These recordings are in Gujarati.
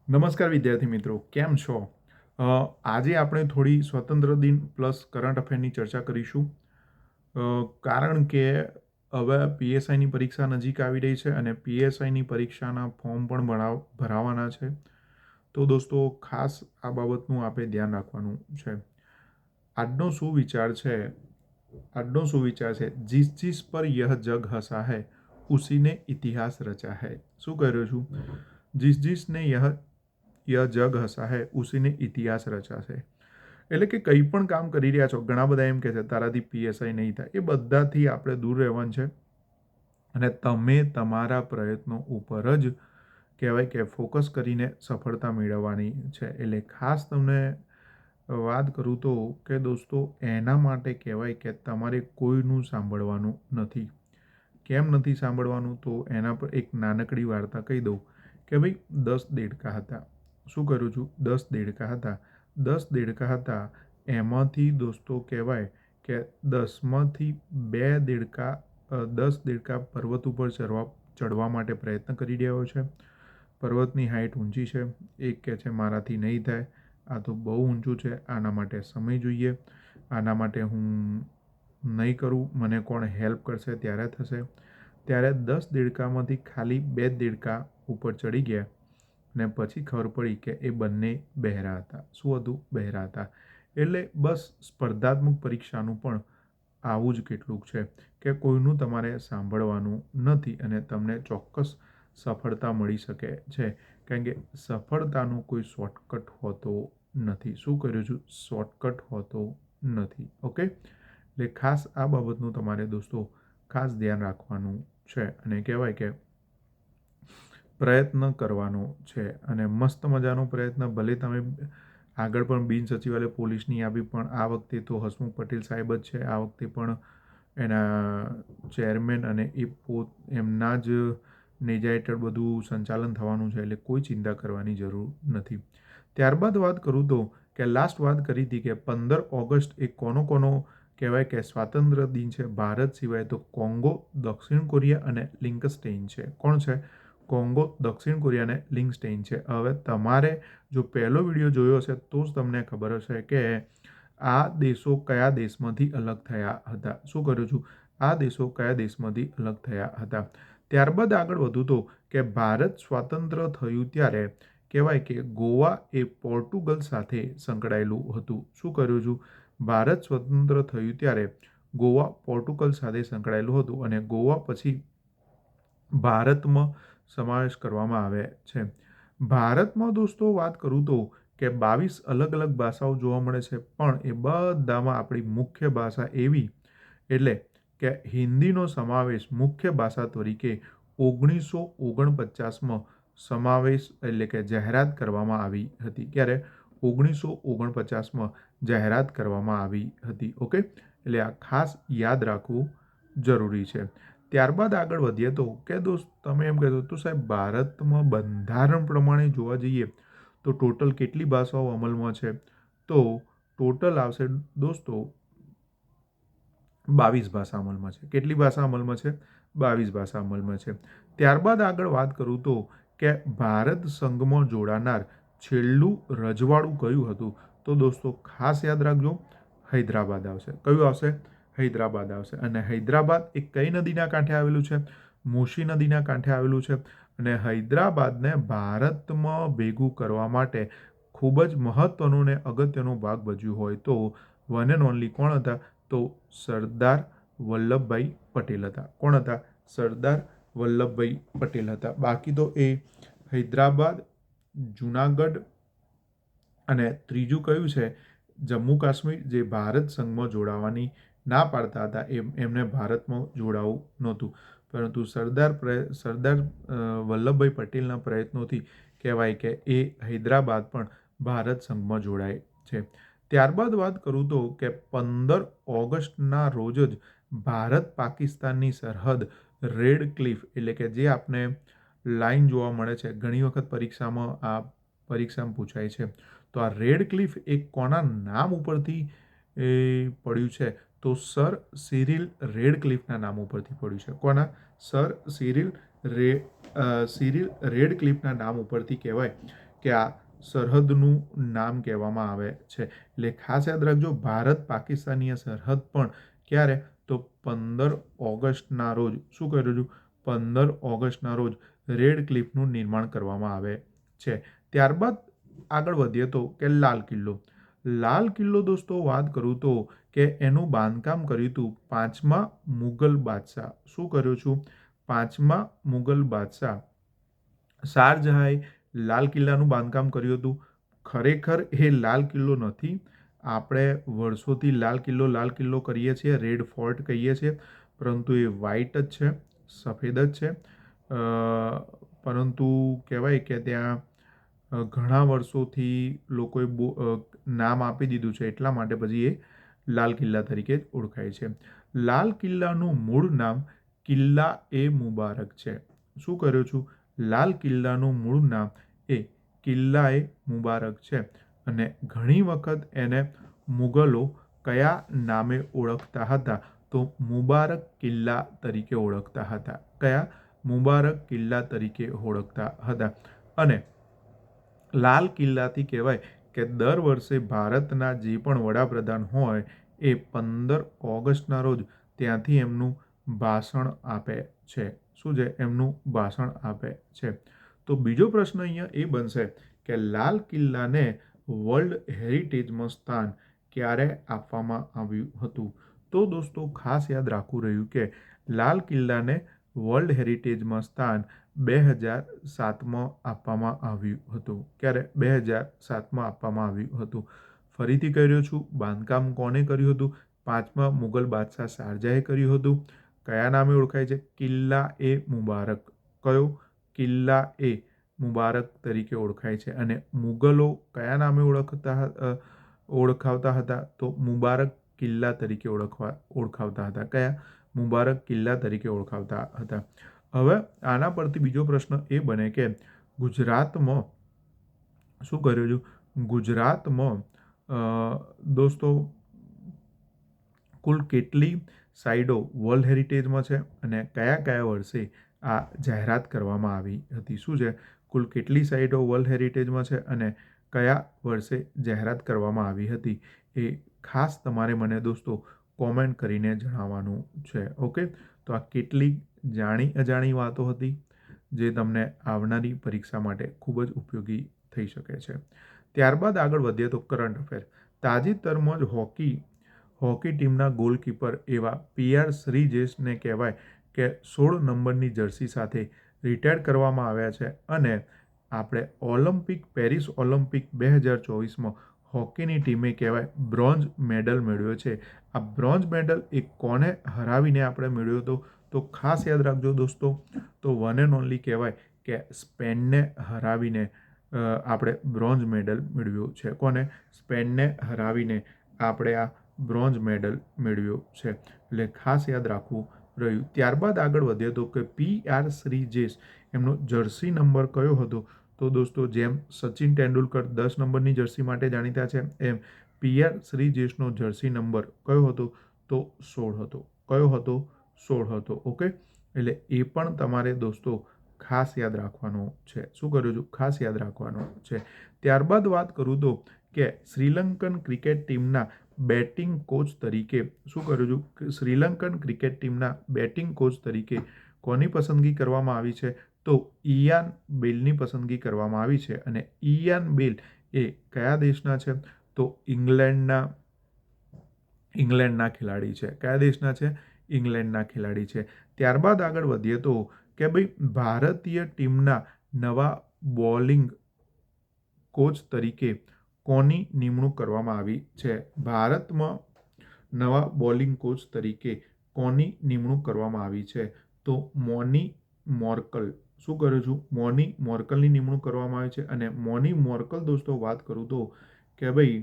નમસ્કાર વિદ્યાર્થી મિત્રો, કેમ છો? આજે આપણે થોડી સ્વતંત્ર દિન પ્લસ કરંટ અફેરની ચર્ચા કરીશું. કારણ કે હવે પીએસઆઈની પરીક્ષા નજીક આવી રહી છે અને પીએસઆઈની પરીક્ષાના ફોર્મ પણ ભરાવાના છે. તો દોસ્તો, ખાસ આ બાબતનું આપણે ધ્યાન રાખવાનું છે. આજનો શું વિચાર છે આજનો શું વિચાર છે? जिस जिस पर यह जग हंसा है उसी ने इतिहास रचा है. શું કર્યો છું? जिस जिसने यह જગ હસા હૈ ઉસીને ઇતિહાસ રચાશે. એટલે કે કંઈ પણ કામ કરી રહ્યા છો, ઘણા બધા એમ કહે છે તારાથી પીએસઆઈ નહીં થાય. એ બધાથી આપણે દૂર રહેવાનું છે અને તમે તમારા પ્રયત્નો ઉપર જ કહેવાય કે ફોકસ કરીને સફળતા મેળવવાની છે. એટલે ખાસ તમને વાત કરું તો કે દોસ્તો, એના માટે કહેવાય કે તમારે કોઈનું સાંભળવાનું નથી. કેમ નથી સાંભળવાનું? તો એના પર એક નાનકડી વાર્તા કહી દઉં કે ભાઈ 10 દેડકા હતા. શું કરું છું? 10 દેડકા હતા. 10 દેડકા હતા, એમાંથી દોસ્તો કહેવાય કે 10માંથી 2 દેડકા 10 દેડકા પર્વત ઉપર ચડવા માટે પ્રયત્ન કરી રહ્યો છે. પર્વતની હાઇટ ઊંચી છે. એક કહે છે મારાથી નહીં થાય, આ તો બહુ ઊંચું છે, આના માટે સમય જોઈએ, આના માટે હું નહીં કરું, મને કોણ હેલ્પ કરશે ત્યારે થશે. ત્યારે 10 દેડકામાંથી ખાલી 2 દેડકા ઉપર ચડી ગયા ને પછી ખબર પડી કે એ બંને બહેરા હતા. શું હતું? બહેરા હતા. એટલે બસ સ્પર્ધાત્મક પરીક્ષાનું પણ આવું જ કેટલુંક છે કે કોઈનું તમારે સાંભળવાનું નથી અને તમને ચોક્કસ સફળતા મળી શકે છે. કારણ કે સફળતાનો કોઈ શોર્ટકટ હોતો નથી. શું કર્યું છું? શોર્ટકટ હોતો નથી. ઓકે, એટલે ખાસ આ બાબતનું તમારે દોસ્તો ખાસ ધ્યાન રાખવાનું છે અને કહેવાય કે પ્રયત્ન કરવાનો છે અને મસ્ત મજાનો પ્રયત્ન. ભલે તમે આગળ પણ બિન સચિવાલય પોલીસની આવી, પણ આ વખતે તો હસમુખ પટેલ સાહેબ જ છે. આ વખતે પણ એના ચેરમેન અને એમના જ નેજા હેઠળ બધું સંચાલન થવાનું છે. એટલે કોઈ ચિંતા કરવાની જરૂર નથી. ત્યારબાદ વાત કરું તો કે લાસ્ટ વાત કરી હતી કે 15 ઓગસ્ટ એ કોનો કહેવાય કે સ્વાતંત્ર્ય દિન છે ભારત સિવાય? તો કોંગો, દક્ષિણ કોરિયા અને લિંકસ્ટેઇન છે. કોણ છે? કોંગો, દક્ષિણ કોરિયા અને લિંકસ્ટેઇન છે. હવે તમારે જો પહેલો વિડીયો જોયો હશે તો જ તમને ખબર હશે કે આ દેશો કયા દેશમાંથી અલગ થયા હતા. શું કરું છું? આ દેશો કયા દેશમાંથી અલગ થયા હતા. ત્યારબાદ આગળ વધુ તો કે ભારત સ્વાતંત્ર્ય થયું ત્યારે કહેવાય કે ગોવા એ પોર્ટુગલ સાથે સંકળાયેલું હતું. શું કર્યું છું? ભારત સ્વતંત્ર થયું ત્યારે ગોવા પોર્ટુગલ સાથે સંકળાયેલું હતું અને ગોવા પછી ભારતમાં સમાવેશ કરવામાં આવે છે. ભારતમાં દોસ્તો વાત કરું તો કે 22 અલગ અલગ ભાષાઓ જોવા મળે છે, પણ એ બધામાં આપણી મુખ્ય ભાષા એવી એટલે કે હિન્દીનો સમાવેશ મુખ્ય ભાષા તરીકે 1949માં સમાવેશ એટલે કે જાહેરાત કરવામાં આવી હતી. ક્યારે? 1949માં જાહેરાત કરવામાં આવી હતી. ઓકે, એટલે આ ખાસ યાદ રાખવું જરૂરી છે. ત્યારબાદ આગળ વધીએ તો કે દોસ્ત, તમે એમ કહેતો તો સાહેબ ભારતમાં બંધારણ પ્રમાણે જોવા જઈએ તો ટોટલ કેટલી ભાષાઓ અમલમાં છે? તો ટોટલ આવશે દોસ્તો 22 ભાષા અમલમાં છે. કેટલી ભાષા અમલમાં છે? 22 ભાષા અમલમાં છે. ત્યારબાદ આગળ વાત કરું તો કે ભારત સંઘમાં જોડાનાર છેલ્લું રજવાડું કયું હતું? તો દોસ્તો ખાસ યાદ રાખજો, હૈદરાબાદ આવશે. કયું આવશે? હૈદરાબાદ આવશે. અને હૈદરાબાદ એ કઈ નદીના કાંઠે આવેલું છે? મૂસી નદીના કાંઠે આવેલું છે. અને હૈદરાબાદને ભારતમાં ભેગું કરવા માટે ખૂબ જ મહત્વનો ને અગત્યનો ભાગ ભજવ્યો હોય તો વન એન્ડ ઓનલી કોણ હતા? તો સરદાર વલ્લભભાઈ પટેલ હતા. કોણ હતા? સરદાર વલ્લભભાઈ પટેલ હતા. બાકી તો એ હૈદરાબાદ, જુનાગઢ અને ત્રીજું કયું છે? જમ્મુ કાશ્મીર, જે ભારત સંઘમાં જોડાવાની ના પાડતા હતા. એમને ભારતમાં જોડાવું નહોતું. પરંતુ સરદાર વલ્લભભાઈ પટેલના પ્રયત્નોથી કહેવાય કે એ હૈદરાબાદ પણ ભારત સંઘમાં જોડાય છે. ત્યારબાદ વાત કરું તો કે 15 ઓગસ્ટના રોજ જ ભારત પાકિસ્તાનની સરહદ રેડ ક્લિફ એટલે કે જે આપણે લાઈન જોવા મળે છે, ઘણી વખત પરીક્ષામાં પૂછાય છે. તો આ રેડ ક્લિફ એ કોના નામ ઉપરથી પડ્યું છે? તો સર સિરિલ રેડ ક્લિફના નામ ઉપરથી પડ્યું છે. કોના? સર સિરિલ રેડ ક્લિફના નામ ઉપરથી કહેવાય કે આ સરહદનું નામ કહેવામાં આવે છે. એટલે ખાસ યાદ રાખજો, ભારત પાકિસ્તાનની સરહદ પણ ક્યારે, તો 15 ઓગસ્ટના રોજ શું કર્યું હતું, 15 ઓગસ્ટના રોજ રેડ ક્લિફનું નિર્માણ કરવામાં આવે છે. ત્યારબાદ આગળ વધીએ તો કે લાલ કિલ્લો. લાલ કિલ્લો દોસ્તો વાત કરું તો કે એનું બાંધકામ કર્યું હતું 5મા મુગલ બાદશાહ. શું કર્યું છું, 5મા મુગલ બાદશાહ શાહજહાંએ લાલ કિલ્લાનું બાંધકામ કર્યું હતું. ખરેખર એ લાલ કિલ્લો નથી. આપણે વર્ષોથી લાલ કિલ્લો કરીએ છીએ, રેડ ફોર્ટ કહીએ છીએ, પરંતુ એ વ્હાઇટ જ છે, સફેદ જ છે. પરંતુ કહેવાય કે ત્યાં ઘણા વર્ષોથી લોકોએ નામ આપી દીધું છે, એટલા માટે પછી એ લાલ કિલ્લા તરીકે જ ઓળખાય છે. લાલ કિલ્લાનું મૂળ નામ કિલ્લા એ મુબારક છે. શું કર્યું છું, લાલ કિલ્લાનું મૂળ નામ એ કિલ્લા એ મુબારક છે. અને ઘણી વખત એને મુગલો કયા નામે ઓળખતા હતા, તો મુબારક કિલ્લા તરીકે ઓળખતા હતા. કયા, મુબારક કિલ્લા તરીકે ઓળખતા હતા. અને લાલ કિલ્લાથી કહેવાય કે દર વર્ષે ભારતના જે પણ વડાપ્રધાન હોય એ 15 ઓગસ્ટના રોજ ત્યાંથી એમનું ભાષણ આપે છે. શું છે, એમનું ભાષણ આપે છે. તો બીજો પ્રશ્ન અહીંયા એ બનશે કે લાલ કિલ્લાને વર્લ્ડ હેરિટેજમાં સ્થાન ક્યારે આપવામાં આવ્યું હતું. તો દોસ્તો ખાસ યાદ રાખવું રહ્યું કે લાલ કિલ્લાને વર્લ્ડ હેરિટેજમાં સ્થાન 2007માં આપવામાં આવ્યું હતું. ક્યારે, 2007માં આપવામાં આવ્યું હતું. ફરીથી કહી રહ્યો છું, બાંધકામ કોને કર્યું હતું, 5મા મુગલ બાદશાહ શાહજહાંએ કર્યું હતું. કયા નામે ઓળખાય છે, કિલ્લા એ મુબારક. કયો, કિલ્લા એ મુબારક તરીકે ઓળખાય છે. અને મુગલો કયા નામે ઓળખાવતા હતા, તો મુબારક કિલ્લા તરીકે ઓળખાવતા હતા. કયા, મુબારક કિલ્લા તરીકે ઓળખાવતા હતા. હવે આના પરથી બીજો પ્રશ્ન એ બને કે ગુજરાતમાં શું કર્યું છે, ગુજરાતમાં દોસ્તો કુલ કેટલી સાઇટો વર્લ્ડ હેરિટેજમાં છે અને કયા કયા વર્ષે આ જાહેરાત કરવામાં આવી હતી. શું છે, કુલ કેટલી સાઇટો વર્લ્ડ હેરિટેજમાં છે અને કયા વર્ષે જાહેરાત કરવામાં આવી હતી, એ ખાસ તમારે મને દોસ્તો કોમેન્ટ કરીને જણાવવાનું છે. ઓકે, તો આ કેટલીક જાણી અજાણી વાતો હતી જે તમને આવનારી પરીક્ષા માટે ખૂબ જ ઉપયોગી થઈ શકે છે. ત્યારબાદ આગળ વધીએ તો કરંટ અફેર. તાજેતરમાં જ હોકી ટીમના ગોલકીપર એવા PR શ્રીજેશને કહેવાય કે 16 નંબરની જર્સી સાથે રિટાયર કરવામાં આવ્યા છે. અને આપણે પેરિસ ઓલિમ્પિક 2024માં હોકીની ટીમે કહેવાય બ્રોન્ઝ મેડલ મેળવ્યો છે. આ બ્રોન્ઝ મેડલ એ કોને હરાવીને આપણે મેળવ્યો હતો, તો ખાસ યાદ રાખજો દોસ્તો, તો વન એન્ડ ઓનલી કહેવાય કે સ્પેનને હરાવીને આપણે બ્રોન્ઝ મેડલ મેળવ્યો છે. કોને, સ્પેનને હરાવીને આપણે આ બ્રોન્ઝ મેડલ મેળવ્યો છે. એટલે ખાસ યાદ રાખવું રહ્યું. ત્યારબાદ આગળ વધીએ તો કે PR શ્રીજેશ એમનો જર્સી નંબર કયો હતો, તો દોસ્તો જેમ સચિન તેંડુલકર 10 નંબરની જર્સી માટે જાણીતા છે, એમ PR શ્રીજેશનો જર્સી નંબર કયો હતો, તો 16 હતો. કયો હતો, 16 હતો. ઓકે, એટલે એ પણ તમારે દોસ્તો ખાસ યાદ રાખવાનો છે. શું કર્યું છું, ખાસ યાદ રાખવાનો છે. ત્યારબાદ વાત કરું તો કે શ્રીલંકન ક્રિકેટ ટીમના બેટિંગ કોચ તરીકે શું કર્યું છું, શ્રીલંકન ક્રિકેટ ટીમના બેટિંગ કોચ તરીકે કોની પસંદગી કરવામાં આવી છે, તો ઇયાન બેલની પસંદગી કરવામાં આવી છે. અને ઇયાન બેલ એ કયા દેશના છે, તો ઇંગ્લેન્ડના ખેલાડી છે. કયા દેશના છે, ઇંગ્લેન્ડના ખેલાડી છે. ત્યારબાદ આગળ વધીએ તો કે ભાઈ ભારતીય ટીમના નવા બોલિંગ કોચ તરીકે કોની નિમણૂક કરવામાં આવી છે. ભારતમાં નવા બોલિંગ કોચ તરીકે કોની નિમણૂક કરવામાં આવી છે, તો મોની મોર્કલ. શું કરું છું, મોની મોર્કલની નિમણૂક કરવામાં આવી છે. અને મોની મોર્કલ દોસ્તો વાત કરું તો કે ભાઈ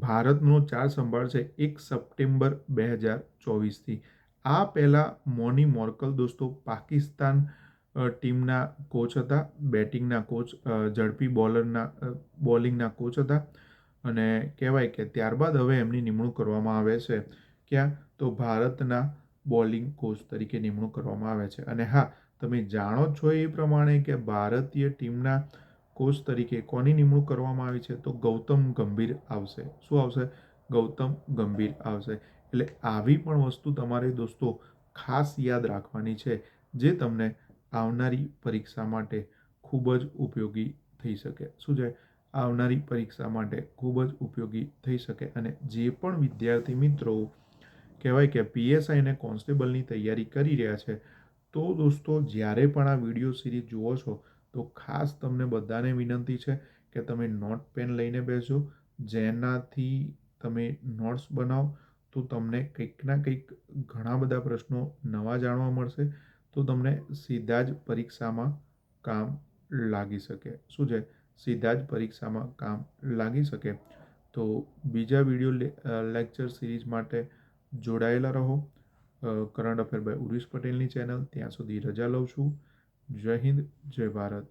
ભારતનો ચાર્જ સંભાળશે 1 સપ્ટેમ્બર 2024થી. આ પહેલાં મોની મોર્કલ દોસ્તો પાકિસ્તાન ટીમના કોચ હતા, બેટિંગના કોચ, ઝડપી બોલિંગના કોચ હતા. અને કહેવાય કે ત્યારબાદ હવે એમની નિમણૂક કરવામાં આવે છે ક્યાં, તો ભારતના બોલિંગ કોચ તરીકે નિમણૂક કરવામાં આવે છે. અને હા, તમે જાણો જ છો એ પ્રમાણે કે ભારતીય ટીમના કોચ તરીકે કોની નિમણૂક કરવામાં આવી છે? તો ગૌતમ ગંભીર આવશે. શું આવશે? ગૌતમ ગંભીર આવશે. એટલે આવી પણ વસ્તુ તમારે દોસ્તો ખાસ યાદ રાખવાની છે, જે તમને આવનારી પરીક્ષા માટે ખૂબ જ ઉપયોગી થઈ શકે. શું છે? આવનારી પરીક્ષા માટે ખૂબ જ ઉપયોગી થઈ શકે. અને જે પણ વિદ્યાર્થી મિત્રો કહેવાય કે પીએસઆઈ અને કોન્સ્ટેબલની તૈયારી કરી રહ્યા છે, તો દોસ્તો જ્યારે પણ આ વિડીયો સિરીઝ જુઓ છો, તો ખાસ તમને બધાને વિનંતી છે કે તમે નોટ પેન લઈને બેસજો, જેનાથી તમે નોટ્સ બનાવો તો તમને કંઈક ના કંઈક ઘણા બધા પ્રશ્નો નવા જાણવા મળશે, તો તમને સીધા જ પરીક્ષામાં કામ લાગી શકે. શું છે? સીધા જ પરીક્ષામાં કામ લાગી શકે. તો બીજા વિડીયો લેક્ચર સિરીઝ માટે જોડાયેલા રહો. કરંટ અફેર બાય ઉર્વેશ પટેલની ચેનલ. ત્યાં સુધી રજા લઉં છું. જય હિન્દ, જય ભારત.